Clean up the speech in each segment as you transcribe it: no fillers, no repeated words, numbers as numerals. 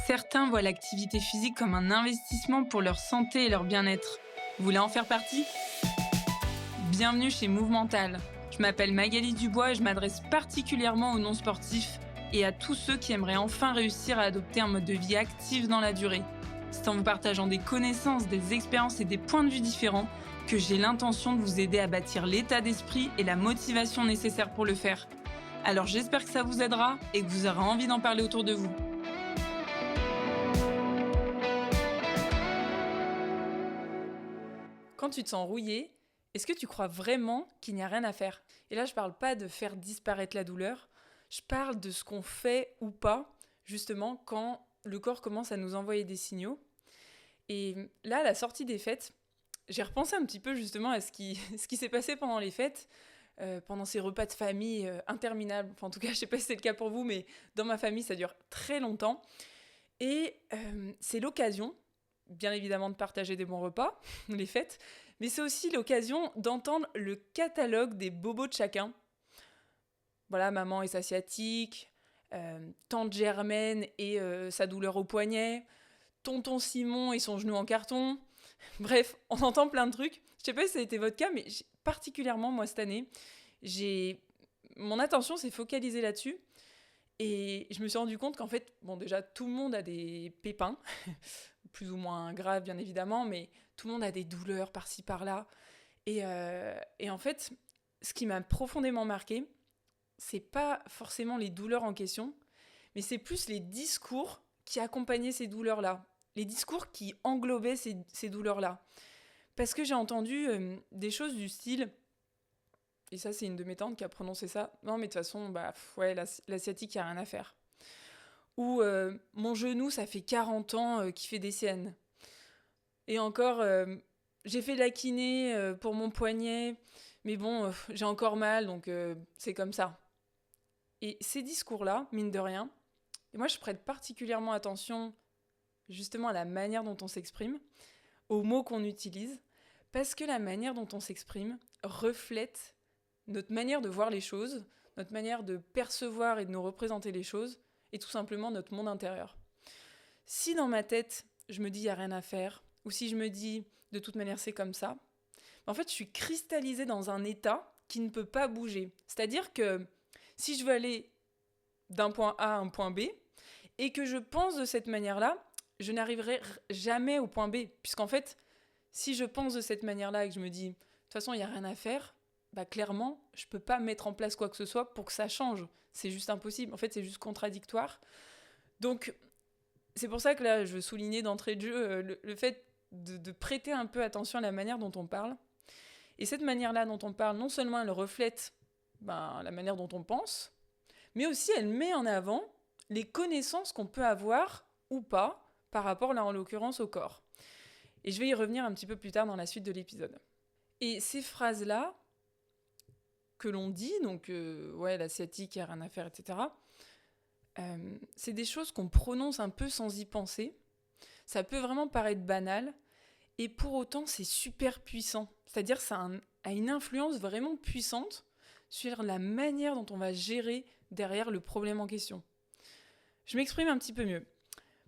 Certains voient l'activité physique comme un investissement pour leur santé et leur bien-être. Vous voulez en faire partie ? Bienvenue chez Movemental. Je m'appelle Magali Dubois et je m'adresse particulièrement aux non-sportifs et à tous ceux qui aimeraient enfin réussir à adopter un mode de vie actif dans la durée. C'est en vous partageant des connaissances, des expériences et des points de vue différents que j'ai l'intention de vous aider à bâtir l'état d'esprit et la motivation nécessaires pour le faire. Alors j'espère que ça vous aidera et que vous aurez envie d'en parler autour de vous. Quand tu te sens rouillé, est-ce que tu crois vraiment qu'il n'y a rien à faire ? Et là, je parle pas de faire disparaître la douleur, je parle de ce qu'on fait ou pas, justement, quand le corps commence à nous envoyer des signaux. Et là, à la sortie des fêtes, j'ai repensé un petit peu justement à ce qui s'est passé pendant les fêtes, pendant ces repas de famille interminables. Enfin, en tout cas, je sais pas si c'est le cas pour vous, mais dans ma famille, ça dure très longtemps. Et c'est l'occasion, bien évidemment, de partager des bons repas, les fêtes, mais c'est aussi l'occasion d'entendre le catalogue des bobos de chacun. Voilà, maman et sa sciatique, tante Germaine et sa douleur au poignet, tonton Simon et son genou en carton. Bref, on entend plein de trucs. Je sais pas si ça a été votre cas, mais particulièrement, moi, cette année, mon attention s'est focalisée là-dessus. Et je me suis rendu compte qu'en fait, bon, déjà, tout le monde a des pépins, plus ou moins graves, bien évidemment, mais tout le monde a des douleurs par-ci, par-là. Et en fait, ce qui m'a profondément marqué, c'est pas forcément les douleurs en question, mais c'est plus les discours qui accompagnaient ces douleurs-là. Les discours qui englobaient ces douleurs-là. Parce que j'ai entendu des choses du style... Et ça, c'est une de mes tantes qui a prononcé ça. Non, mais de toute façon, ouais, la sciatique, il n'y a rien à faire. Ou mon genou, ça fait 40 ans qu'il fait des siennes. Et encore, j'ai fait de la kiné pour mon poignet, mais bon, j'ai encore mal, donc c'est comme ça. Et ces discours-là, mine de rien, et moi, je prête particulièrement attention justement à la manière dont on s'exprime, aux mots qu'on utilise, parce que la manière dont on s'exprime reflète notre manière de voir les choses, notre manière de percevoir et de nous représenter les choses, et tout simplement notre monde intérieur. Si dans ma tête, je me dis il n'y a rien à faire, ou si je me dis de toute manière c'est comme ça, en fait je suis cristallisée dans un état qui ne peut pas bouger. C'est-à-dire que si je veux aller d'un point A à un point B, et que je pense de cette manière-là, je n'arriverai jamais au point B. Puisqu'en fait, si je pense de cette manière-là et que je me dis de toute façon il n'y a rien à faire, clairement, je peux pas mettre en place quoi que ce soit pour que ça change. C'est juste impossible. En fait, c'est juste contradictoire. Donc, c'est pour ça que là, je veux souligner d'entrée de jeu le fait de prêter un peu attention à la manière dont on parle. Et cette manière-là dont on parle, non seulement elle reflète la manière dont on pense, mais aussi elle met en avant les connaissances qu'on peut avoir ou pas par rapport, là, en l'occurrence, au corps. Et je vais y revenir un petit peu plus tard dans la suite de l'épisode. Et ces phrases-là, que l'on dit, donc ouais, la sciatique, il n'y a rien à faire, etc. C'est des choses qu'on prononce un peu sans y penser. Ça peut vraiment paraître banal, et pour autant, c'est super puissant. C'est-à-dire que ça a une influence vraiment puissante sur la manière dont on va gérer derrière le problème en question. Je m'exprime un petit peu mieux.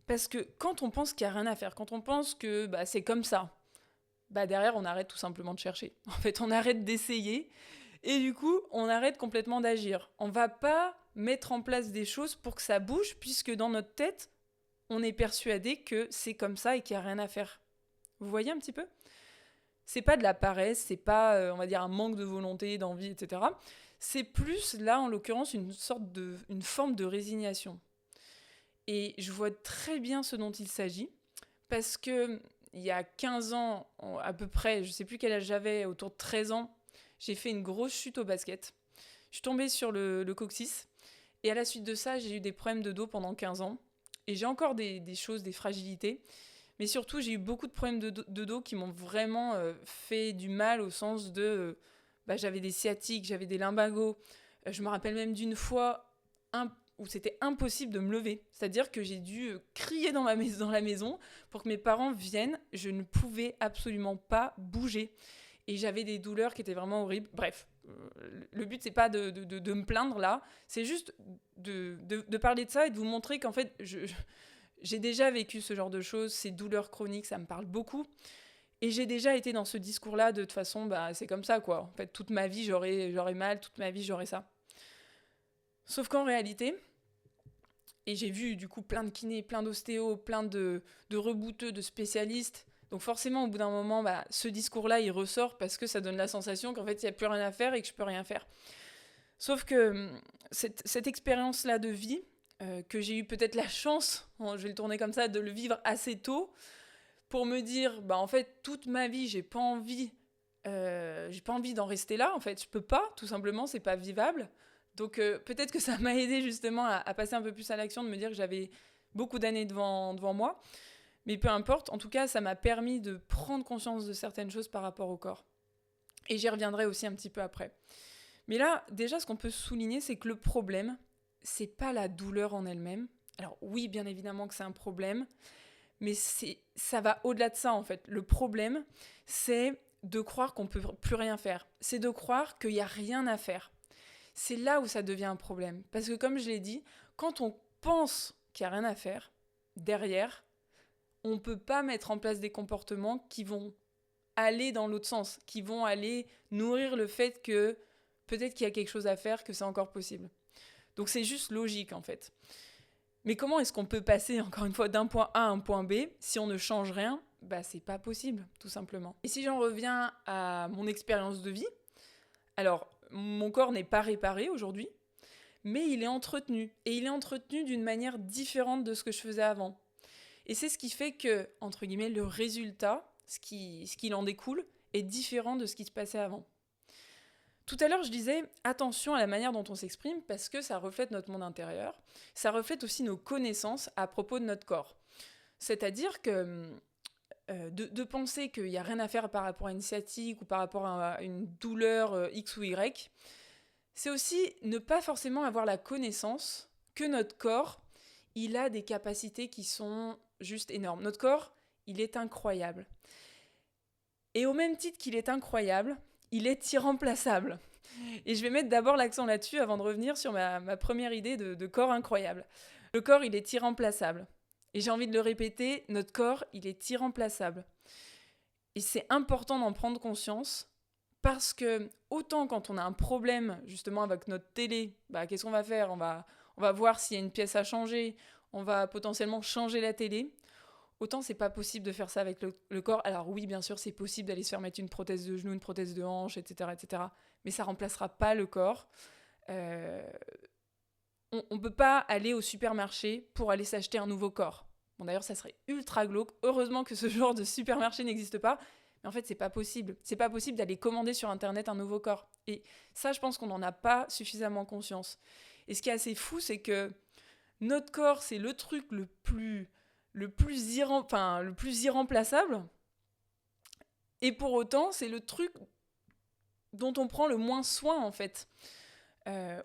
Parce que quand on pense qu'il n'y a rien à faire, quand on pense que c'est comme ça, derrière, on arrête tout simplement de chercher. En fait, on arrête d'essayer. Et du coup, on arrête complètement d'agir. On va pas mettre en place des choses pour que ça bouge, puisque dans notre tête, on est persuadé que c'est comme ça et qu'il n'y a rien à faire. Vous voyez un petit peu ? C'est pas de la paresse, c'est pas, on va dire, un manque de volonté, d'envie, etc. C'est plus, là, en l'occurrence, une forme de résignation. Et je vois très bien ce dont il s'agit, parce que il y a 15 ans, à peu près, je sais plus quel âge j'avais, autour de 13 ans, j'ai fait une grosse chute au basket. Je suis tombée sur le coccyx. Et à la suite de ça, j'ai eu des problèmes de dos pendant 15 ans. Et j'ai encore des choses, des fragilités. Mais surtout, j'ai eu beaucoup de problèmes de dos qui m'ont vraiment fait du mal au sens de... j'avais des sciatiques, j'avais des lumbagos. Je me rappelle même d'une fois où c'était impossible de me lever. C'est-à-dire que j'ai dû crier dans la maison pour que mes parents viennent. Je ne pouvais absolument pas bouger. Et j'avais des douleurs qui étaient vraiment horribles. Bref, le but, c'est pas de me plaindre là, c'est juste de parler de ça et de vous montrer qu'en fait, j'ai déjà vécu ce genre de choses, ces douleurs chroniques, ça me parle beaucoup. Et j'ai déjà été dans ce discours-là de toute façon, c'est comme ça, quoi. En fait, toute ma vie, j'aurais mal, toute ma vie, j'aurais ça. Sauf qu'en réalité, et j'ai vu du coup plein de kinés, plein d'ostéos, plein de rebouteux, de spécialistes. Donc forcément, au bout d'un moment, ce discours-là, il ressort parce que ça donne la sensation qu'en fait, il n'y a plus rien à faire et que je peux rien faire. Sauf que cette expérience-là de vie, que j'ai eu peut-être la chance, je vais le tourner comme ça, de le vivre assez tôt, pour me dire, en fait, toute ma vie, j'ai pas envie d'en rester là, en fait. Je peux pas, tout simplement, c'est pas vivable. Donc peut-être que ça m'a aidé justement à passer un peu plus à l'action, de me dire que j'avais beaucoup d'années devant moi. Mais peu importe, en tout cas, ça m'a permis de prendre conscience de certaines choses par rapport au corps. Et j'y reviendrai aussi un petit peu après. Mais là, déjà, ce qu'on peut souligner, c'est que le problème, c'est pas la douleur en elle-même. Alors oui, bien évidemment que c'est un problème, mais ça va au-delà de ça, en fait. Le problème, c'est de croire qu'on peut plus rien faire. C'est de croire qu'il n'y a rien à faire. C'est là où ça devient un problème. Parce que comme je l'ai dit, quand on pense qu'il n'y a rien à faire, derrière, on ne peut pas mettre en place des comportements qui vont aller dans l'autre sens, qui vont aller nourrir le fait que peut-être qu'il y a quelque chose à faire, que c'est encore possible. Donc c'est juste logique en fait. Mais comment est-ce qu'on peut passer, encore une fois, d'un point A à un point B si on ne change rien ? C'est pas possible, tout simplement. Et si j'en reviens à mon expérience de vie, alors mon corps n'est pas réparé aujourd'hui, mais il est entretenu. Et il est entretenu d'une manière différente de ce que je faisais avant. Et c'est ce qui fait que, entre guillemets, le résultat, ce qu'il en découle, est différent de ce qui se passait avant. Tout à l'heure, je disais attention à la manière dont on s'exprime parce que ça reflète notre monde intérieur. Ça reflète aussi nos connaissances à propos de notre corps. C'est-à-dire que de penser qu'il n'y a rien à faire par rapport à une sciatique ou par rapport à une douleur X ou Y, c'est aussi ne pas forcément avoir la connaissance que notre corps, il a des capacités qui sont juste énormes. Notre corps, il est incroyable. Et au même titre qu'il est incroyable, il est irremplaçable. Et je vais mettre d'abord l'accent là-dessus avant de revenir sur ma première idée de corps incroyable. Le corps, il est irremplaçable. Et j'ai envie de le répéter, notre corps, il est irremplaçable. Et c'est important d'en prendre conscience parce que autant quand on a un problème justement avec notre télé, qu'est-ce qu'on va faire ? On va voir s'il y a une pièce à changer, on va potentiellement changer la télé. Autant c'est pas possible de faire ça avec le corps. Alors oui, bien sûr, c'est possible d'aller se faire mettre une prothèse de genou, une prothèse de hanche, etc. etc. Mais ça remplacera pas le corps. On peut pas aller au supermarché pour aller s'acheter un nouveau corps. Bon, d'ailleurs, ça serait ultra glauque. Heureusement que ce genre de supermarché n'existe pas. Mais en fait, c'est pas possible. C'est pas possible d'aller commander sur Internet un nouveau corps. Et ça, je pense qu'on n'en a pas suffisamment conscience. Et ce qui est assez fou, c'est que notre corps, c'est le truc le plus irremplaçable. Et pour autant, c'est le truc dont on prend le moins soin, en fait.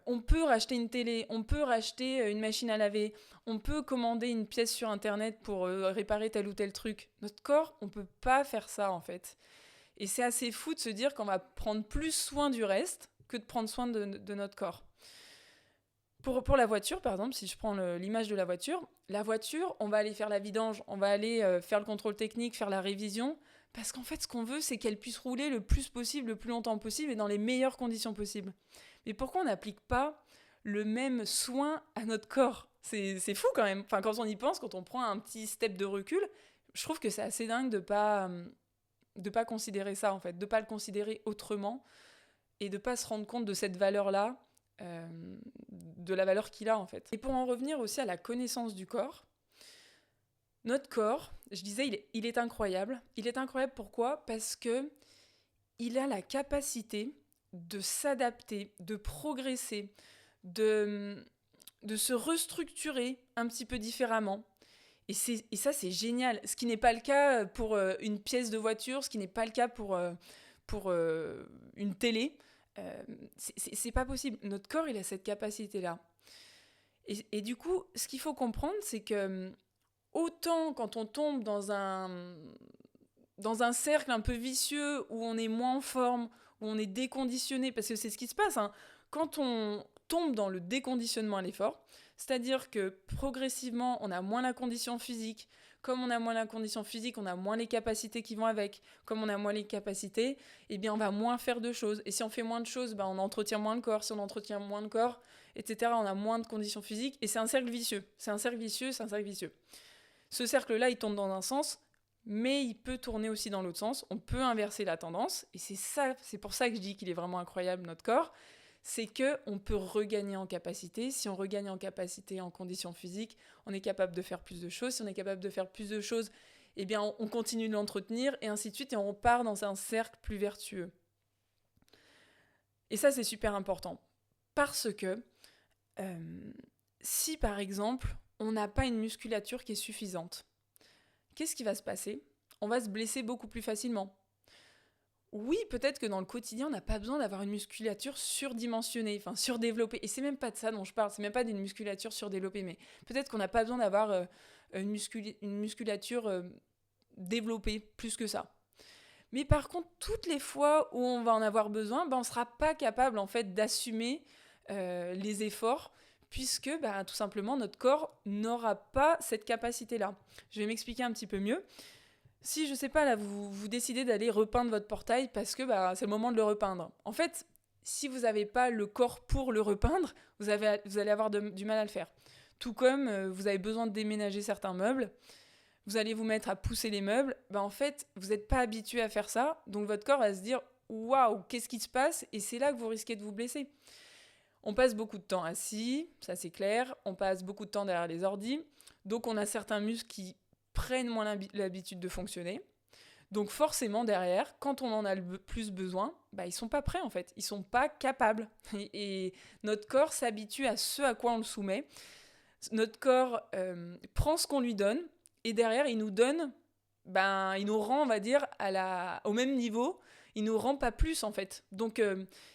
On peut racheter une télé, on peut racheter une machine à laver, on peut commander une pièce sur Internet pour réparer tel ou tel truc. Notre corps, on peut pas faire ça, en fait. Et c'est assez fou de se dire qu'on va prendre plus soin du reste que de prendre soin de notre corps. Pour la voiture, par exemple, si je prends l'image de la voiture, on va aller faire la vidange, on va aller faire le contrôle technique, faire la révision, parce qu'en fait, ce qu'on veut, c'est qu'elle puisse rouler le plus possible, le plus longtemps possible et dans les meilleures conditions possibles. Mais pourquoi on n'applique pas le même soin à notre corps ? C'est fou quand même. Enfin, quand on y pense, quand on prend un petit step de recul, je trouve que c'est assez dingue de pas considérer ça, en fait, de pas le considérer autrement et de pas se rendre compte de cette valeur-là, de la valeur qu'il a en fait. Et pour en revenir aussi à la connaissance du corps, notre corps, je disais, il est incroyable. Il est incroyable pourquoi ? Parce que il a la capacité de s'adapter, de progresser, de se restructurer un petit peu différemment. Et ça, c'est génial. Ce qui n'est pas le cas pour une pièce de voiture, ce qui n'est pas le cas pour une télé. C'est pas possible. Notre corps, il a cette capacité-là. Et du coup, ce qu'il faut comprendre, c'est que autant quand on tombe dans un cercle un peu vicieux où on est moins en forme, où on est déconditionné, parce que c'est ce qui se passe, hein. Quand on tombe dans le déconditionnement à l'effort, C'est-à-dire que progressivement, on a moins la condition physique. Comme on a moins la condition physique, on a moins les capacités qui vont avec. Comme on a moins les capacités, eh bien on va moins faire de choses. Et si on fait moins de choses, on entretient moins le corps. Si on entretient moins le corps, etc., on a moins de conditions physiques. Et c'est un cercle vicieux. C'est un cercle vicieux. Ce cercle-là, il tourne dans un sens, mais il peut tourner aussi dans l'autre sens. On peut inverser la tendance. Et c'est pour ça que je dis qu'il est vraiment incroyable, notre corps. C'est qu'on peut regagner en capacité. Si on regagne en capacité, en conditions physiques, on est capable de faire plus de choses. Si on est capable de faire plus de choses, eh bien, on continue de l'entretenir, et ainsi de suite, et on part dans un cercle plus vertueux. Et ça, c'est super important. Parce que si, par exemple, on n'a pas une musculature qui est suffisante, qu'est-ce qui va se passer ? On va se blesser beaucoup plus facilement. Oui, peut-être que dans le quotidien, on n'a pas besoin d'avoir une musculature surdéveloppée. Et c'est même pas de ça dont je parle, c'est même pas d'une musculature surdéveloppée, mais peut-être qu'on n'a pas besoin d'avoir une musculature développée plus que ça. Mais par contre, toutes les fois où on va en avoir besoin, on ne sera pas capable en fait d'assumer les efforts, puisque tout simplement notre corps n'aura pas cette capacité-là. Je vais m'expliquer un petit peu mieux. Si, je sais pas, là, vous décidez d'aller repeindre votre portail parce que c'est le moment de le repeindre. En fait, si vous n'avez pas le corps pour le repeindre, vous allez avoir du mal à le faire. Tout comme vous avez besoin de déménager certains meubles, vous allez vous mettre à pousser les meubles, en fait, vous n'êtes pas habitué à faire ça, donc votre corps va se dire « Waouh, qu'est-ce qui se passe ?» Et c'est là que vous risquez de vous blesser. On passe beaucoup de temps assis, ça c'est clair, on passe beaucoup de temps derrière les ordis, donc on a certains muscles qui prennent moins l'habitude de fonctionner. Donc forcément derrière, quand on en a le plus besoin, ils sont pas prêts en fait, ils sont pas capables. Et notre corps s'habitue à ce à quoi on le soumet. Notre corps prend ce qu'on lui donne, et derrière il nous donne, il nous rend, on va dire, au même niveau. Il nous rend pas plus en fait. Donc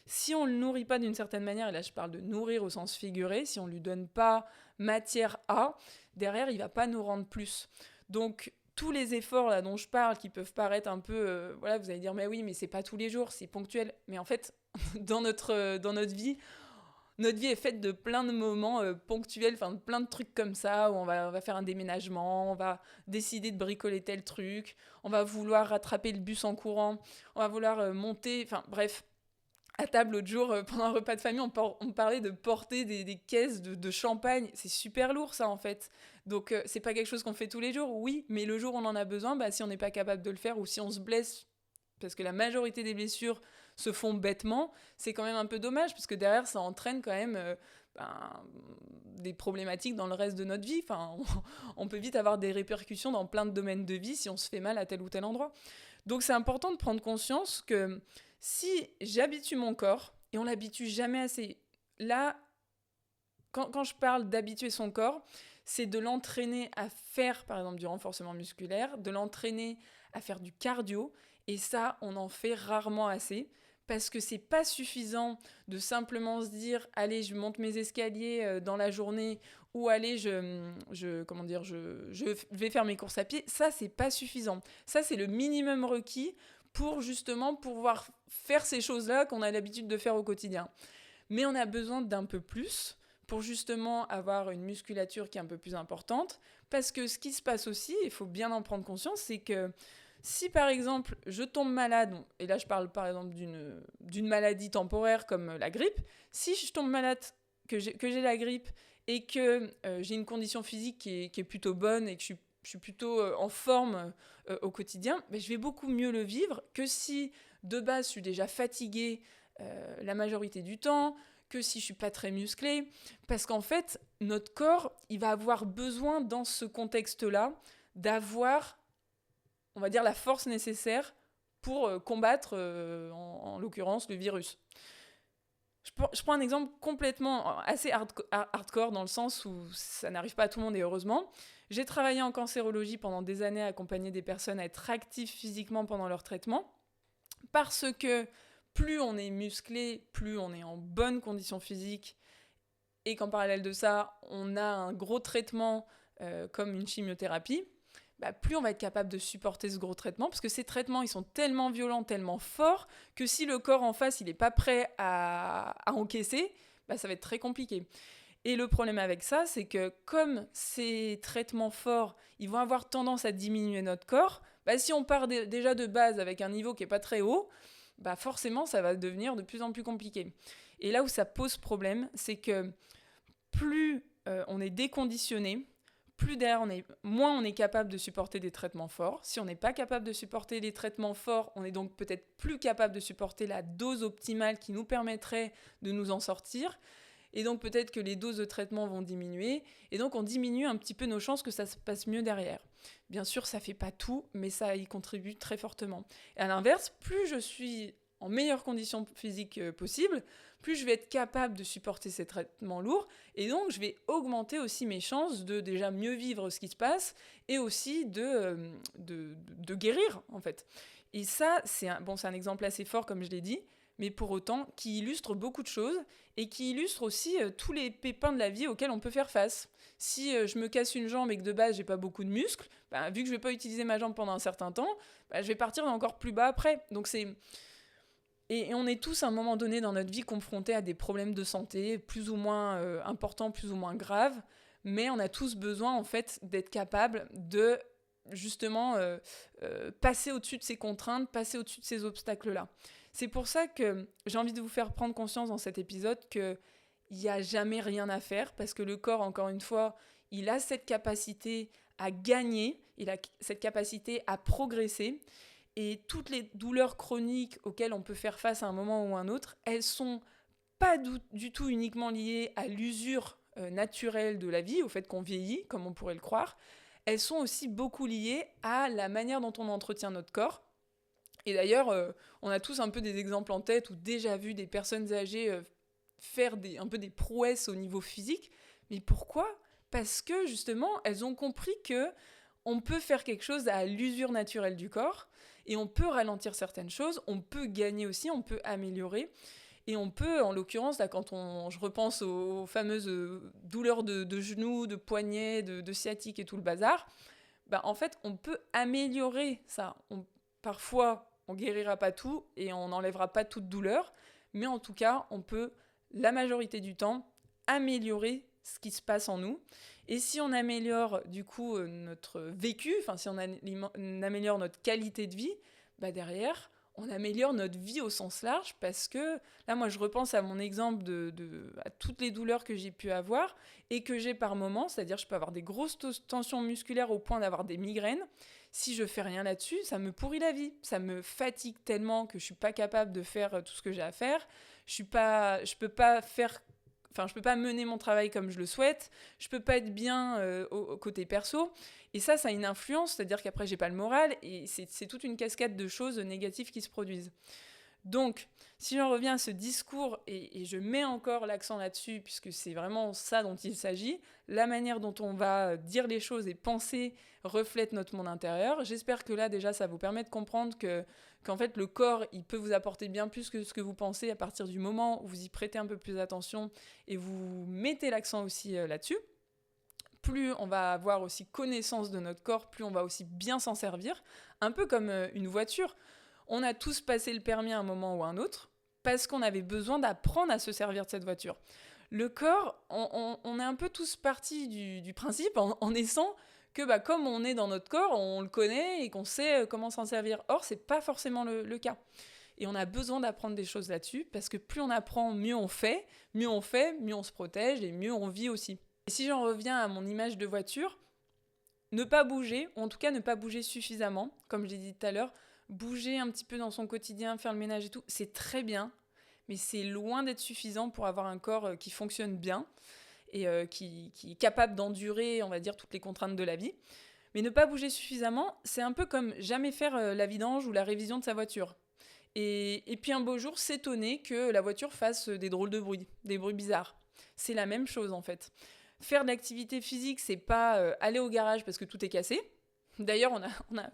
si on le nourrit pas d'une certaine manière, et là je parle de nourrir au sens figuré, si on lui donne pas matière à, derrière il va pas nous rendre plus. Donc, tous les efforts là dont je parle, qui peuvent paraître un peu... vous allez dire, mais oui, mais c'est pas tous les jours, c'est ponctuel. Mais en fait, dans notre vie, notre vie est faite de plein de moments ponctuels, de plein de trucs comme ça, où on va faire un déménagement, on va décider de bricoler tel truc, on va vouloir rattraper le bus en courant, on va vouloir monter... bref... À table, l'autre jour, pendant un repas de famille, on parlait de porter des caisses de champagne. C'est super lourd, ça, en fait. Donc, c'est pas quelque chose qu'on fait tous les jours, oui, mais le jour où on en a besoin, si on n'est pas capable de le faire, ou si on se blesse, parce que la majorité des blessures se font bêtement, c'est quand même un peu dommage, parce que derrière, ça entraîne quand même des problématiques dans le reste de notre vie. On peut vite avoir des répercussions dans plein de domaines de vie si on se fait mal à tel ou tel endroit. Donc, c'est important de prendre conscience que si j'habitue mon corps, et on l'habitue jamais assez, là, quand je parle d'habituer son corps, c'est de l'entraîner à faire, par exemple, du renforcement musculaire, de l'entraîner à faire du cardio, et ça, on en fait rarement assez, parce que c'est pas suffisant de simplement se dire « Allez, je monte mes escaliers dans la journée », ou « Allez, je vais faire mes courses à pied ». Ça, c'est pas suffisant. Ça, c'est le minimum requis pour justement pouvoir faire ces choses-là qu'on a l'habitude de faire au quotidien. Mais on a besoin d'un peu plus pour justement avoir une musculature qui est un peu plus importante, parce que ce qui se passe aussi, il faut bien en prendre conscience, c'est que si par exemple je tombe malade, et là je parle par exemple d'une maladie temporaire comme la grippe, si je tombe malade, que j'ai la grippe, et que j'ai une condition physique qui est plutôt bonne, et que je suis plutôt en forme au quotidien, je vais beaucoup mieux le vivre que si de base je suis déjà fatiguée la majorité du temps, que si je suis pas très musclée, parce qu'en fait notre corps il va avoir besoin dans ce contexte-là d'avoir, on va dire, la force nécessaire pour combattre en l'occurrence le virus. Je prends un exemple complètement assez hardcore dans le sens où ça n'arrive pas à tout le monde, et heureusement. J'ai travaillé en cancérologie pendant des années à accompagner des personnes à être actives physiquement pendant leur traitement, parce que plus on est musclé, plus on est en bonne condition physique, et qu'en parallèle de ça, on a un gros traitement comme une chimiothérapie, plus on va être capable de supporter ce gros traitement, parce que ces traitements, ils sont tellement violents, tellement forts, que si le corps en face, il n'est pas prêt à encaisser, ça va être très compliqué. Et le problème avec ça, c'est que comme ces traitements forts, ils vont avoir tendance à diminuer notre corps, si on part déjà de base avec un niveau qui n'est pas très haut, forcément, ça va devenir de plus en plus compliqué. Et là où ça pose problème, c'est que plus on est déconditionné, moins on est capable de supporter des traitements forts. Si on n'est pas capable de supporter les traitements forts, on est donc peut-être plus capable de supporter la dose optimale qui nous permettrait de nous en sortir. Et donc peut-être que les doses de traitement vont diminuer, et donc on diminue un petit peu nos chances que ça se passe mieux derrière. Bien sûr, ça ne fait pas tout, mais ça y contribue très fortement. Et à l'inverse, plus je suis en meilleures conditions physiques possibles, plus je vais être capable de supporter ces traitements lourds, et donc je vais augmenter aussi mes chances de déjà mieux vivre ce qui se passe, et aussi de guérir, en fait. Et ça, c'est un exemple assez fort, comme je l'ai dit, mais pour autant, qui illustre beaucoup de choses, et qui illustre aussi tous les pépins de la vie auxquels on peut faire face. Si je me casse une jambe et que de base j'ai pas beaucoup de muscles, vu que je vais pas utiliser ma jambe pendant un certain temps, je vais partir encore plus bas après. Donc et on est tous à un moment donné dans notre vie confrontés à des problèmes de santé plus ou moins importants, plus ou moins graves, mais on a tous besoin en fait d'être capable de justement passer au-dessus de ces contraintes, passer au-dessus de ces obstacles-là. C'est pour ça que j'ai envie de vous faire prendre conscience dans cet épisode qu'il n'y a jamais rien à faire, parce que le corps, encore une fois, il a cette capacité à gagner, il a cette capacité à progresser, et toutes les douleurs chroniques auxquelles on peut faire face à un moment ou à un autre, elles sont pas du tout uniquement liées à l'usure naturelle de la vie, au fait qu'on vieillit, comme on pourrait le croire. Elles sont aussi beaucoup liées à la manière dont on entretient notre corps. Et d'ailleurs, on a tous un peu des exemples en tête ou déjà vu des personnes âgées faire un peu des prouesses au niveau physique. Mais pourquoi ? Parce que justement, elles ont compris que on peut faire quelque chose à l'usure naturelle du corps et on peut ralentir certaines choses, on peut gagner aussi, on peut améliorer. Et on peut, en l'occurrence, là, je repense aux fameuses douleurs de genoux, de poignets, de sciatique et tout le bazar, en fait, on peut améliorer ça. Parfois, on guérira pas tout et on n'enlèvera pas toute douleur, mais en tout cas, on peut, la majorité du temps, améliorer ce qui se passe en nous. Et si on améliore du coup notre vécu, si on améliore notre qualité de vie, derrière, on améliore notre vie au sens large, parce que là, moi, je repense à mon exemple à toutes les douleurs que j'ai pu avoir et que j'ai par moments, c'est-à-dire je peux avoir des grosses tensions musculaires au point d'avoir des migraines. Si je fais rien là-dessus, ça me pourrit la vie. Ça me fatigue tellement que je suis pas capable de faire tout ce que j'ai à faire. Je peux pas mener mon travail comme je le souhaite. Je peux pas être bien au côté perso. Et ça a une influence, c'est-à-dire qu'après, j'ai pas le moral, et c'est toute une cascade de choses négatives qui se produisent. Donc, si j'en reviens à ce discours, et je mets encore l'accent là-dessus, puisque c'est vraiment ça dont il s'agit, la manière dont on va dire les choses et penser reflète notre monde intérieur. J'espère que là, déjà, ça vous permet de comprendre qu'en fait, le corps, il peut vous apporter bien plus que ce que vous pensez à partir du moment où vous y prêtez un peu plus attention et vous mettez l'accent aussi là-dessus. Plus on va avoir aussi connaissance de notre corps, plus on va aussi bien s'en servir. Un peu comme une voiture. On a tous passé le permis à un moment ou à un autre parce qu'on avait besoin d'apprendre à se servir de cette voiture. Le corps, on est un peu tous partis du principe en naissant que comme on est dans notre corps, on le connaît et qu'on sait comment s'en servir. Or, c'est pas forcément le cas. Et on a besoin d'apprendre des choses là-dessus, parce que plus on apprend, mieux on fait, mieux on se protège et mieux on vit aussi. Et si j'en reviens à mon image de voiture, ne pas bouger, ou en tout cas ne pas bouger suffisamment, comme je l'ai dit tout à l'heure, bouger un petit peu dans son quotidien, faire le ménage et tout, c'est très bien, mais c'est loin d'être suffisant pour avoir un corps qui fonctionne bien et qui est capable d'endurer, on va dire, toutes les contraintes de la vie. Mais ne pas bouger suffisamment, c'est un peu comme jamais faire la vidange ou la révision de sa voiture. Et puis un beau jour, s'étonner que la voiture fasse des drôles de bruits, des bruits bizarres. C'est la même chose en fait. Faire de l'activité physique, c'est pas aller au garage parce que tout est cassé. D'ailleurs,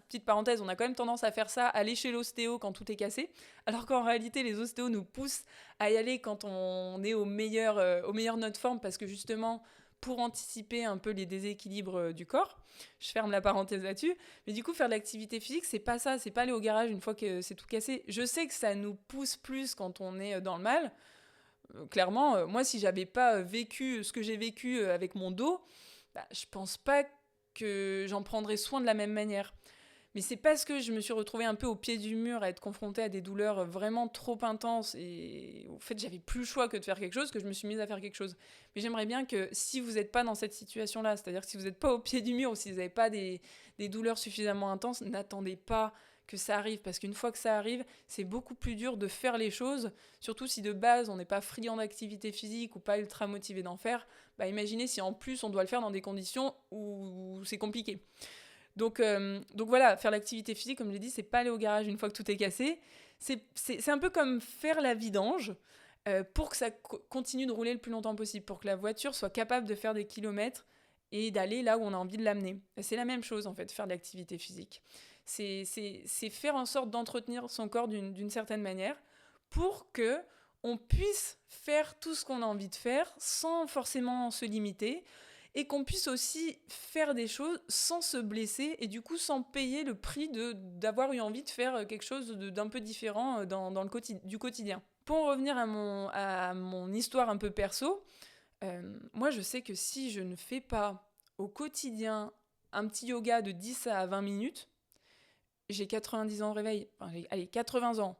petite parenthèse, on a quand même tendance à faire ça, aller chez l'ostéo quand tout est cassé, alors qu'en réalité, les ostéos nous poussent à y aller quand on est au meilleur de notre forme, parce que justement, pour anticiper un peu les déséquilibres du corps. Je ferme la parenthèse là-dessus. Mais du coup, faire de l'activité physique, c'est pas ça, c'est pas aller au garage une fois que c'est tout cassé. Je sais que ça nous pousse plus quand on est dans le mal. Clairement, moi, si j'avais pas vécu ce que j'ai vécu avec mon dos, je pense pas que j'en prendrais soin de la même manière. Mais c'est parce que je me suis retrouvée un peu au pied du mur à être confrontée à des douleurs vraiment trop intenses et au fait j'avais plus le choix que de faire quelque chose que je me suis mise à faire quelque chose. Mais j'aimerais bien que si vous n'êtes pas dans cette situation-là, c'est-à-dire que si vous n'êtes pas au pied du mur ou si vous n'avez pas des douleurs suffisamment intenses, n'attendez pas que ça arrive parce qu'une fois que ça arrive, c'est beaucoup plus dur de faire les choses, surtout si de base on n'est pas friand d'activité physique ou pas ultra motivé d'en faire. Imaginez si en plus on doit le faire dans des conditions où c'est compliqué. Donc voilà, faire l'activité physique, comme je l'ai dit, c'est pas aller au garage une fois que tout est cassé. C'est un peu comme faire la vidange pour que ça continue de rouler le plus longtemps possible, pour que la voiture soit capable de faire des kilomètres et d'aller là où on a envie de l'amener. C'est la même chose en fait, faire de l'activité physique. C'est faire en sorte d'entretenir son corps d'une certaine manière pour que on puisse faire tout ce qu'on a envie de faire sans forcément se limiter et qu'on puisse aussi faire des choses sans se blesser et du coup sans payer le prix d'avoir eu envie de faire quelque chose d'un peu différent dans du quotidien. Pour en revenir à mon histoire un peu perso, moi je sais que si je ne fais pas au quotidien un petit yoga de 10 à 20 minutes, j'ai 90 ans au réveil. Enfin, allez, 80 ans.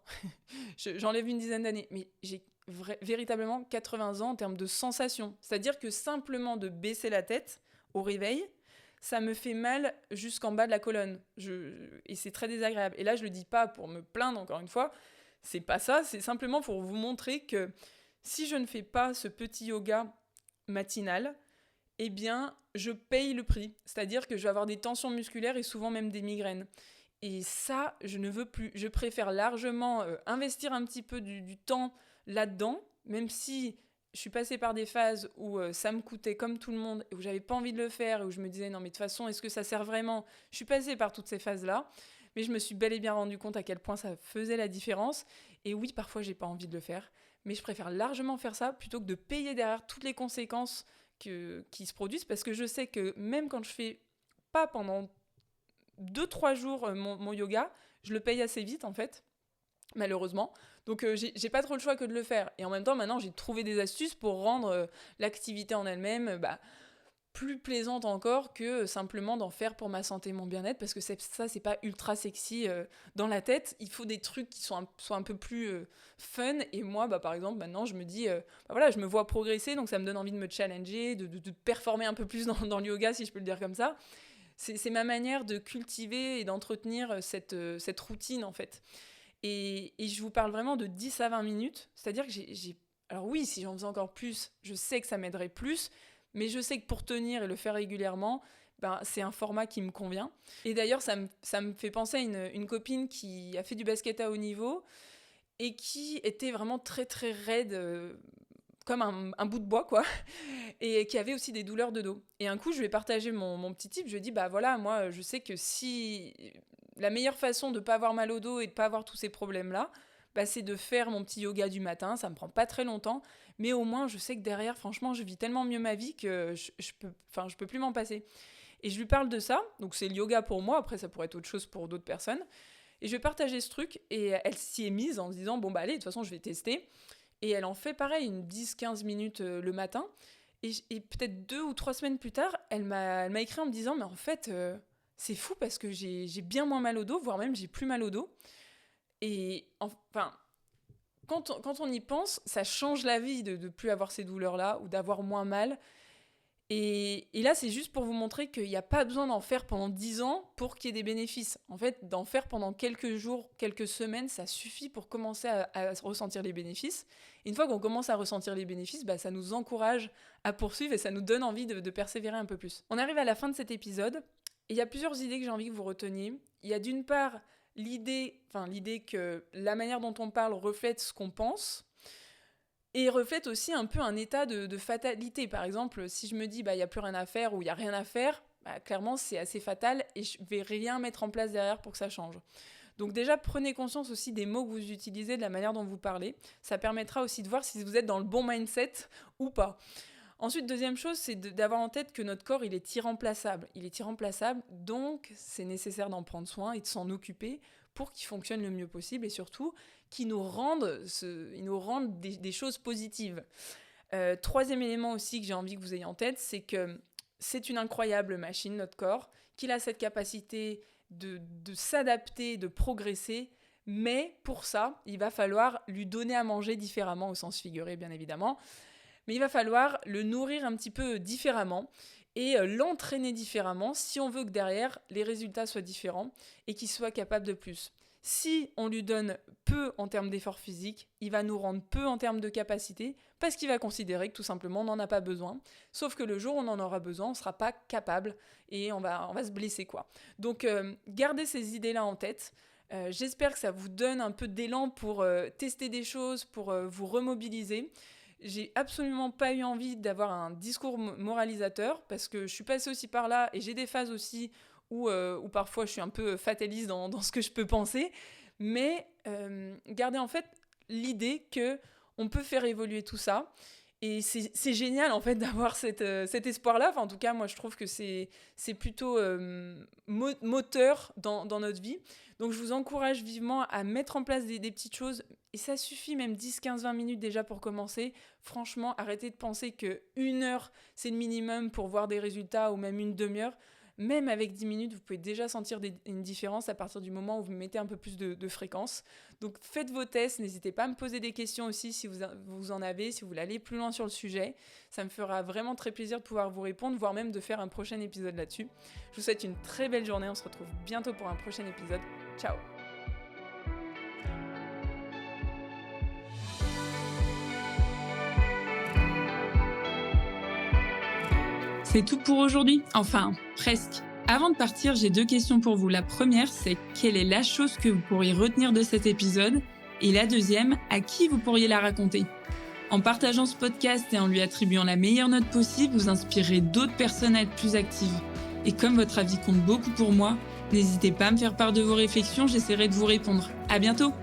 J'enlève une dizaine d'années. Mais j'ai véritablement 80 ans en termes de sensations. C'est-à-dire que simplement de baisser la tête au réveil, ça me fait mal jusqu'en bas de la colonne. Et c'est très désagréable. Et là, je le dis pas pour me plaindre, encore une fois. C'est pas ça. C'est simplement pour vous montrer que si je ne fais pas ce petit yoga matinal, eh bien, je paye le prix. C'est-à-dire que je vais avoir des tensions musculaires et souvent même des migraines. Et ça, je ne veux plus. Je préfère largement investir un petit peu du temps là-dedans, même si je suis passée par des phases où ça me coûtait comme tout le monde, et où j'avais pas envie de le faire, et où je me disais non mais de toute façon, est-ce que ça sert vraiment ? Je suis passée par toutes ces phases-là, mais je me suis bel et bien rendu compte à quel point ça faisait la différence. Et oui, parfois j'ai pas envie de le faire, mais je préfère largement faire ça plutôt que de payer derrière toutes les conséquences qui se produisent, parce que je sais que même quand je fais pas pendant 2-3 jours mon yoga, je le paye assez vite en fait, malheureusement. Donc j'ai pas trop le choix que de le faire. Et en même temps, maintenant, j'ai trouvé des astuces pour rendre l'activité en elle-même plus plaisante encore que simplement d'en faire pour ma santé et mon bien-être, parce que ça, c'est pas ultra sexy dans la tête. Il faut des trucs qui soient un peu plus fun. Et moi, par exemple, maintenant, je me dis, voilà, je me vois progresser, donc ça me donne envie de me challenger, de performer un peu plus dans le yoga, si je peux le dire comme ça. C'est ma manière de cultiver et d'entretenir cette routine, en fait. Et je vous parle vraiment de 10 à 20 minutes. C'est-à-dire que Alors oui, si j'en faisais encore plus, je sais que ça m'aiderait plus. Mais je sais que pour tenir et le faire régulièrement, c'est un format qui me convient. Et d'ailleurs, ça me fait penser à une copine qui a fait du basket à haut niveau et qui était vraiment très très raide, comme un bout de bois, quoi, et qui avait aussi des douleurs de dos. Et un coup, je lui ai partagé mon petit tip, je lui ai dit, voilà, moi, je sais que si la meilleure façon de ne pas avoir mal au dos et de ne pas avoir tous ces problèmes-là, c'est de faire mon petit yoga du matin, ça me prend pas très longtemps, mais au moins, je sais que derrière, franchement, je vis tellement mieux ma vie que je peux plus m'en passer. Et je lui parle de ça, donc c'est le yoga pour moi, après ça pourrait être autre chose pour d'autres personnes, et je vais partager ce truc, et elle s'y est mise en se disant, allez, de toute façon, je vais tester. Et elle en fait pareil, une 10-15 minutes le matin. Et peut-être 2 ou 3 semaines plus tard, elle m'a écrit en me disant, mais en fait, c'est fou parce que j'ai bien moins mal au dos, voire même j'ai plus mal au dos. Et enfin, quand on y pense, ça change la vie de plus avoir ces douleurs-là ou d'avoir moins mal. Et là, c'est juste pour vous montrer qu'il n'y a pas besoin d'en faire pendant 10 ans pour qu'il y ait des bénéfices. En fait, d'en faire pendant quelques jours, quelques semaines, ça suffit pour commencer à ressentir les bénéfices. Et une fois qu'on commence à ressentir les bénéfices, ça nous encourage à poursuivre et ça nous donne envie de persévérer un peu plus. On arrive à la fin de cet épisode. Et il y a plusieurs idées que j'ai envie que vous reteniez. Il y a d'une part l'idée que la manière dont on parle reflète ce qu'on pense. Et reflète aussi un peu un état de fatalité. Par exemple, si je me dis il n'y a plus rien à faire ou il n'y a rien à faire, clairement c'est assez fatal et je ne vais rien mettre en place derrière pour que ça change. Donc déjà, prenez conscience aussi des mots que vous utilisez, de la manière dont vous parlez. Ça permettra aussi de voir si vous êtes dans le bon mindset ou pas. Ensuite, deuxième chose, c'est d'avoir en tête que notre corps, il est irremplaçable. Il est irremplaçable, donc c'est nécessaire d'en prendre soin et de s'en occuper pour qu'il fonctionne le mieux possible et surtout qu'il nous rende, des choses positives. Troisième élément aussi que j'ai envie que vous ayez en tête, c'est que c'est une incroyable machine, notre corps, qu'il a cette capacité de s'adapter, de progresser, mais pour ça, il va falloir lui donner à manger différemment, au sens figuré bien évidemment. Mais il va falloir le nourrir un petit peu différemment et l'entraîner différemment si on veut que derrière, les résultats soient différents et qu'il soit capable de plus. Si on lui donne peu en termes d'effort physique, il va nous rendre peu en termes de capacité parce qu'il va considérer que tout simplement on n'en a pas besoin. Sauf que le jour où on en aura besoin, on ne sera pas capable et on va se blesser quoi. Donc gardez ces idées-là en tête. J'espère que ça vous donne un peu d'élan pour tester des choses, pour vous remobiliser. J'ai absolument pas eu envie d'avoir un discours moralisateur parce que je suis passée aussi par là et j'ai des phases aussi où parfois je suis un peu fataliste dans ce que je peux penser. Mais gardez en fait l'idée que on peut faire évoluer tout ça. Et c'est génial en fait d'avoir cet espoir-là. Enfin, en tout cas, moi je trouve que c'est plutôt moteur dans notre vie. Donc je vous encourage vivement à mettre en place des petites choses. Et ça suffit même 10, 15, 20 minutes déjà pour commencer. Franchement, arrêtez de penser que 1 heure c'est le minimum pour voir des résultats ou même une demi-heure. Même avec 10 minutes, vous pouvez déjà sentir une différence à partir du moment où vous mettez un peu plus de fréquence. Donc faites vos tests, n'hésitez pas à me poser des questions aussi si vous en avez, si vous voulez aller plus loin sur le sujet. Ça me fera vraiment très plaisir de pouvoir vous répondre, voire même de faire un prochain épisode là-dessus. Je vous souhaite une très belle journée, on se retrouve bientôt pour un prochain épisode. Ciao! C'est tout pour aujourd'hui, enfin, presque. Avant de partir, j'ai 2 questions pour vous. La première, c'est quelle est la chose que vous pourriez retenir de cet épisode ? Et la deuxième, à qui vous pourriez la raconter ? En partageant ce podcast et en lui attribuant la meilleure note possible, vous inspirerez d'autres personnes à être plus actives. Et comme votre avis compte beaucoup pour moi, n'hésitez pas à me faire part de vos réflexions, j'essaierai de vous répondre. À bientôt !